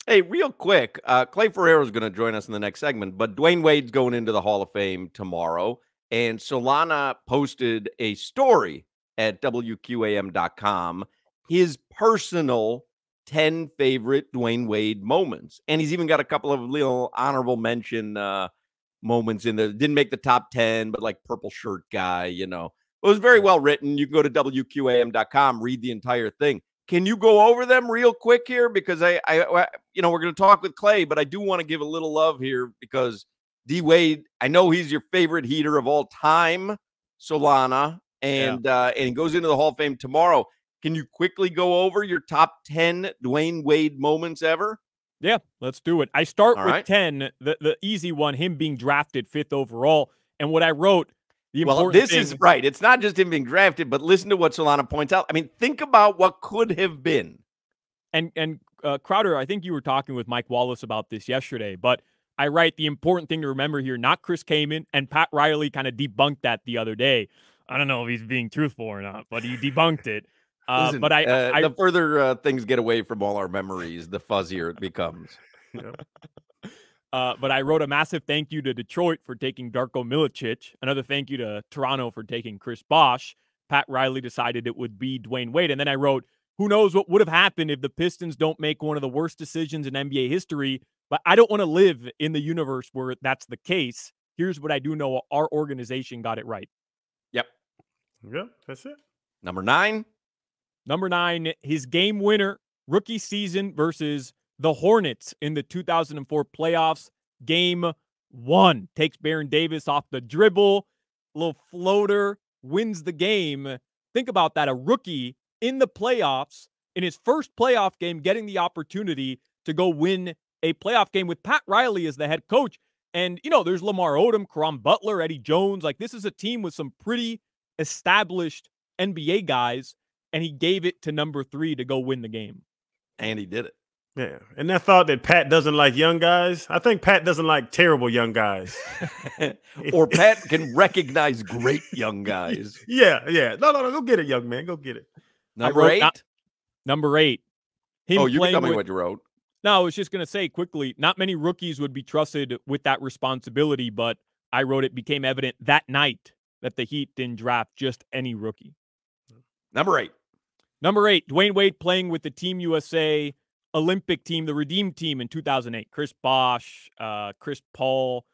Hey, real quick, Clay Ferrero is going to join us in the next segment, but Dwyane Wade's going into the Hall of Fame tomorrow, and Solana posted a story at WQAM.com, his personal 10 favorite Dwyane Wade moments. And he's even got a couple of little honorable mention moments in there. Didn't make the top 10, but like purple shirt guy, you know. It was very well written. You can go to WQAM.com, read the entire thing. Can you go over them real quick here? Because I you know, we're going to talk with Clay, but I do want to give a little love here because D Wade, I know he's your favorite heater of all time, Solana, and he goes into the Hall of Fame tomorrow. Can you quickly go over your top 10 Dwyane Wade moments ever? Yeah, let's do it. I start with 10, the easy one, him being drafted 5th overall. And what I wrote, is right. It's not just him being drafted, but listen to what Solana points out. I mean, think about what could have been. And Crowder, I think you were talking with Mike Wallace about this yesterday, but I write the important thing to remember here, not Chris Kaman, and Pat Riley kind of debunked that the other day. I don't know if he's being truthful or not, but he debunked it. Listen, but the further things get away from all our memories, the fuzzier it becomes. But I wrote a massive thank you to Detroit for taking Darko Milicic. Another thank you to Toronto for taking Chris Bosh. Pat Riley decided it would be Dwyane Wade. And then I wrote, who knows what would have happened if the Pistons don't make one of the worst decisions in NBA history. But I don't want to live in the universe where that's the case. Here's what I do know. Our organization got it right. Yep. Yeah, that's it. Number 9, his game winner, rookie season versus the Hornets in the 2004 playoffs. Game 1 takes Baron Davis off the dribble, little floater, wins the game. Think about that. A rookie in the playoffs, in his first playoff game, getting the opportunity to go win a playoff game with Pat Riley as the head coach. And, you know, there's Lamar Odom, Caron Butler, Eddie Jones. Like, this is a team with some pretty established NBA guys, and he gave it to number 3 to go win the game. And he did it. Yeah. And that thought that Pat doesn't like young guys, I think Pat doesn't like terrible young guys. Or Pat can recognize great young guys. Yeah. No. Go get it, young man. Go get it. Number 8? Number 8. You can tell me what you wrote. No, I was just going to say quickly, not many rookies would be trusted with that responsibility, but I wrote it became evident that night that the Heat didn't draft just any rookie. Number 8, Dwyane Wade playing with the Team USA Olympic team, the Redeem team in 2008. Chris Bosh, Chris Paul,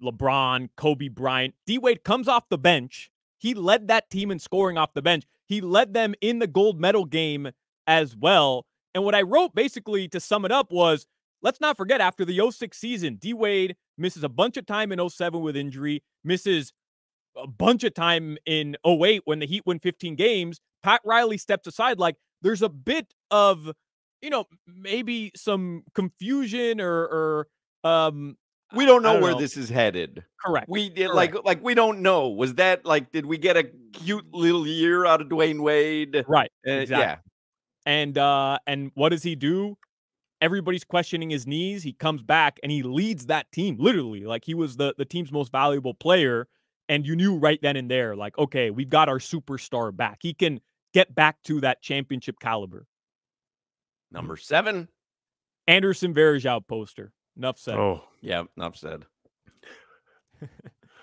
LeBron, Kobe Bryant. D. Wade comes off the bench. He led that team in scoring off the bench. He led them in the gold medal game as well. And what I wrote basically to sum it up was, let's not forget after the 06 season, D. Wade misses a bunch of time in 07 with injury, misses a bunch of time in 08 when the Heat win 15 games. Pat Riley steps aside. Like, there's a bit of, you know, maybe some confusion or we don't know where this is headed. Correct. We did like we don't know. Was that like, did we get a cute little year out of Dwyane Wade? Right. Exactly. Yeah. And what does he do? Everybody's questioning his knees. He comes back and he leads that team, literally. Like, he was the team's most valuable player. And you knew right then and there, like, okay, we've got our superstar back. He can get back to that championship caliber. Number 7. Anderson Varejao poster. Enough said. Oh, yeah, enough said.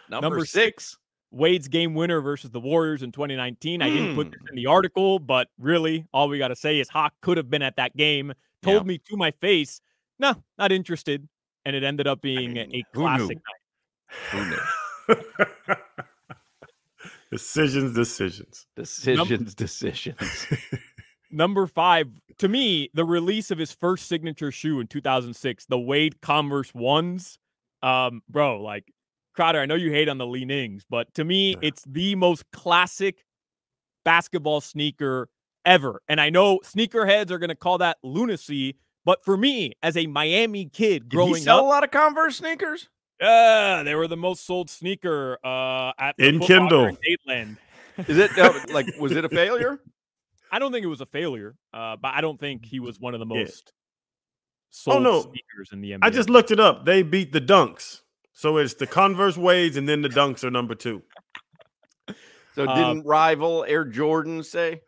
Number 6. Wade's game winner versus the Warriors in 2019. I didn't put this in the article, but really, all we got to say is Hoch could have been at that game. Told me to my face, no, not interested. And it ended up being a classic night. Who knew? Decisions. Number 5, to me, the release of his first signature shoe in 2006, the Wade Converse Ones. Bro, like, Crowder, I know you hate on the Li-Nings, but to me, it's the most classic basketball sneaker ever. And I know sneakerheads are going to call that lunacy, but for me, as a Miami kid growing up, did he sell a lot of Converse sneakers? They were the most sold sneaker at in Kindle. In Dateland. Is it like, was it a failure? I don't think it was a failure, but I don't think he was one of the most sold sneakers in the NBA. I just looked it up. They beat the Dunks. So it's the Converse Wades, and then the Dunks are number 2. So didn't rival Air Jordan say?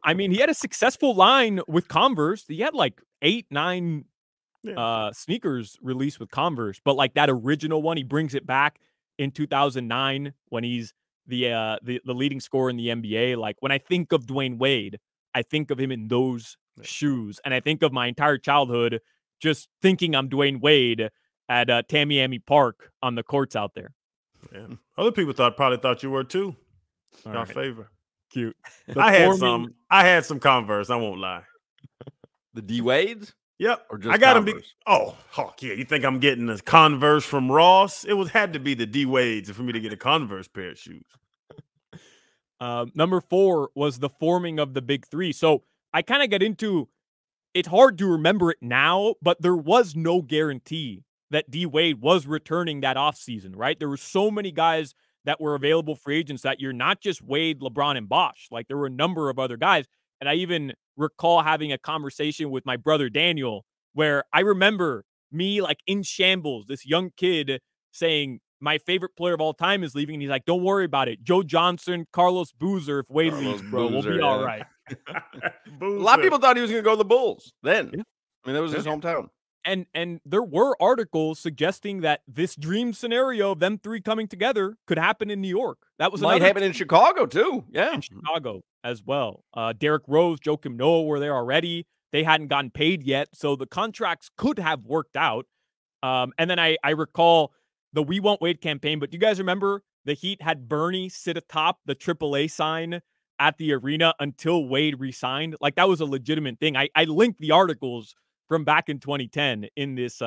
I mean, he had a successful line with Converse. He had like 8, 9 sneakers released with Converse, but like that original one, he brings it back in 2009 when he's the leading scorer in the NBA. Like when I think of Dwyane Wade, I think of him in those shoes, and I think of my entire childhood just thinking I'm Dwyane Wade at Tamiami Park on the courts out there. Yeah. Other people probably thought you were too. All Your right. favor. Cute. I had some Converse. I won't lie. The D Wades? Yep. Or just I got Converse? them. Yeah. You think I'm getting a Converse from Ross? It had to be the D Wades for me to get a Converse pair of shoes. Number 4 was the forming of the big three. So I kind of get into, it's hard to remember it now, but there was no guarantee that D Wade was returning that offseason, right? There were so many guys that were available free agents that year, not just Wade, LeBron, and Bosh. Like there were a number of other guys. And I even recall having a conversation with my brother Daniel, where I remember me like in shambles, this young kid saying, my favorite player of all time is leaving. And he's like, don't worry about it. Joe Johnson, Carlos Boozer, if Wade leaves, bro, we'll be all right. A lot of people thought he was going to go to the Bulls then. Yeah. I mean, that was his hometown. And there were articles suggesting that this dream scenario of them three coming together could happen in New York. That was might happen in Chicago too. Yeah, in Chicago as well. Derrick Rose, Joakim Noah were there already. They hadn't gotten paid yet, so the contracts could have worked out. And then I recall the We Won't Wait campaign, but do you guys remember the Heat had Bernie sit atop the AAA sign at the arena until Wade re-signed? Like that was a legitimate thing. I linked the articles from back in 2010 in this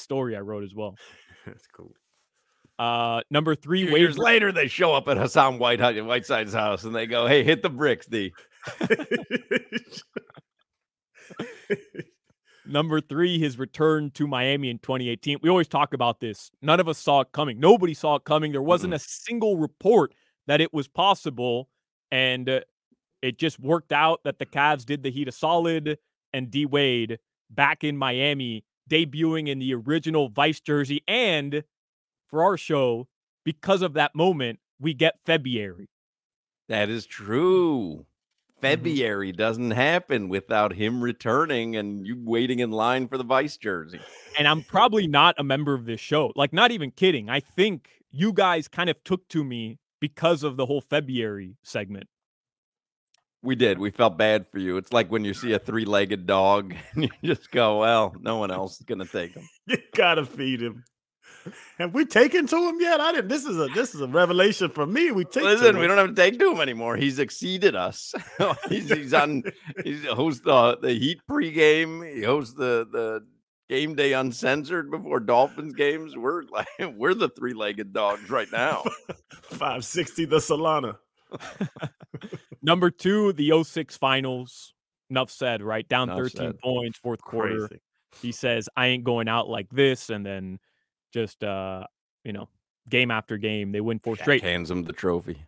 story I wrote as well. That's cool. Number 3, Wade. Years later, they show up at Hassan Whiteside's house and they go, "Hey, hit the bricks, D." Number 3, his return to Miami in 2018. We always talk about this. None of us saw it coming. Nobody saw it coming. There wasn't a single report that it was possible, and it just worked out that the Cavs did the Heat a solid, and D Wade back in Miami, debuting in the original Vice jersey. And for our show, because of that moment, we get February. That is true. February doesn't happen without him returning and you waiting in line for the Vice jersey. And I'm probably not a member of this show. Like, not even kidding. I think you guys kind of took to me because of the whole February segment. We did. We felt bad for you. It's like when you see a 3-legged dog and you just go, well, no one else is going to take him. You got to feed him. Have we taken to him yet? I didn't. This is a revelation for me. Listen, we don't have to take to him anymore. He's exceeded us. He hosts the Heat pregame. He hosts the game day uncensored before Dolphins games. We're the 3-legged dogs right now. 560 the Solana. Number 2, the 06 finals. Enough said, right? Down Enough 13 said. points, fourth quarter. Crazy. He says, I ain't going out like this. And then just, game after game, they win 4 straight. Hands him the trophy.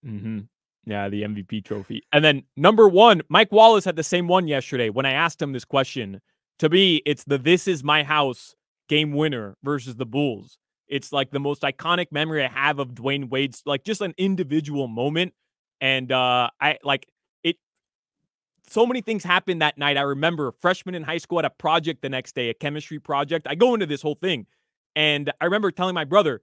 Mm-hmm. Yeah, the MVP trophy. And then number 1, Mike Wallace had the same one yesterday when I asked him this question. To me, it's the "This Is My House" game winner versus the Bulls. It's like the most iconic memory I have of Dwyane Wade's, like just an individual moment. And so many things happened that night. I remember freshman in high school at a project the next day, a chemistry project. I go into this whole thing. And I remember telling my brother,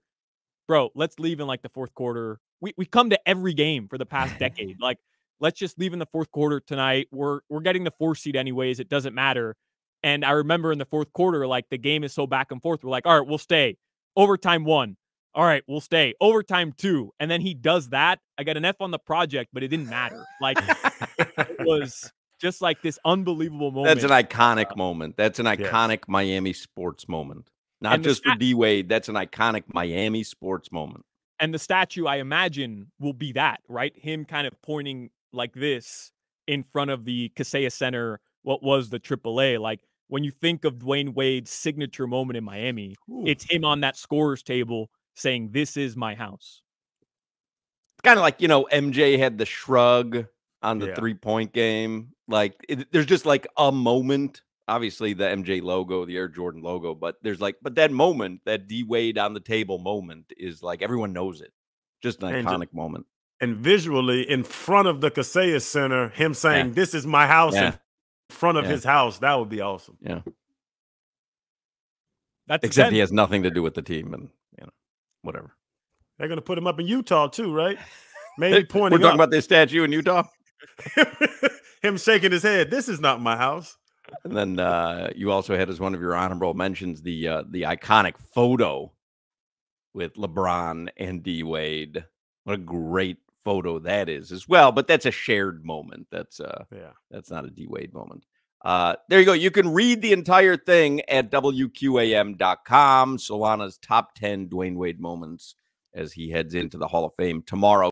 bro, let's leave in like the fourth quarter. We come to every game for the past decade. Like, let's just leave in the fourth quarter tonight. We're getting the 4 seed anyways. It doesn't matter. And I remember in the fourth quarter, like the game is so back and forth. We're like, all right, we'll stay. Overtime 1. All right, we'll stay. Overtime 2. And then he does that. I got an F on the project, but it didn't matter. Like, it was just like this unbelievable moment. That's an iconic moment. That's an iconic Miami sports moment. Not just for D Wade. That's an iconic Miami sports moment. And the statue, I imagine, will be that, right? Him kind of pointing like this in front of the Kaseya Center, what was the AAA. Like, when you think of Dwyane Wade's signature moment in Miami, it's him on that scorer's table saying, "This is my house." It's kind of like, MJ had the shrug on the 3-point game. Like, there's just like a moment. Obviously, the MJ logo, the Air Jordan logo, but but that moment, that D Wade on the table moment is like everyone knows it. Just an iconic moment. and visually in front of the Kaseya Center, him saying, "This is my house," in front of his house, that would be awesome. Yeah. That's except he has nothing to do with the team, and whatever. They're going to put him up in Utah too, right? Maybe pointing. We're talking about this statue in Utah. Him shaking his head. This is not my house. And then you also had as one of your honorable mentions the iconic photo with LeBron and D Wade. What a great photo that is as well. But that's a shared moment. That's not a D Wade moment. There you go. You can read the entire thing at WQAM.com. Solana's top 10 Dwyane Wade moments as he heads into the Hall of Fame tomorrow.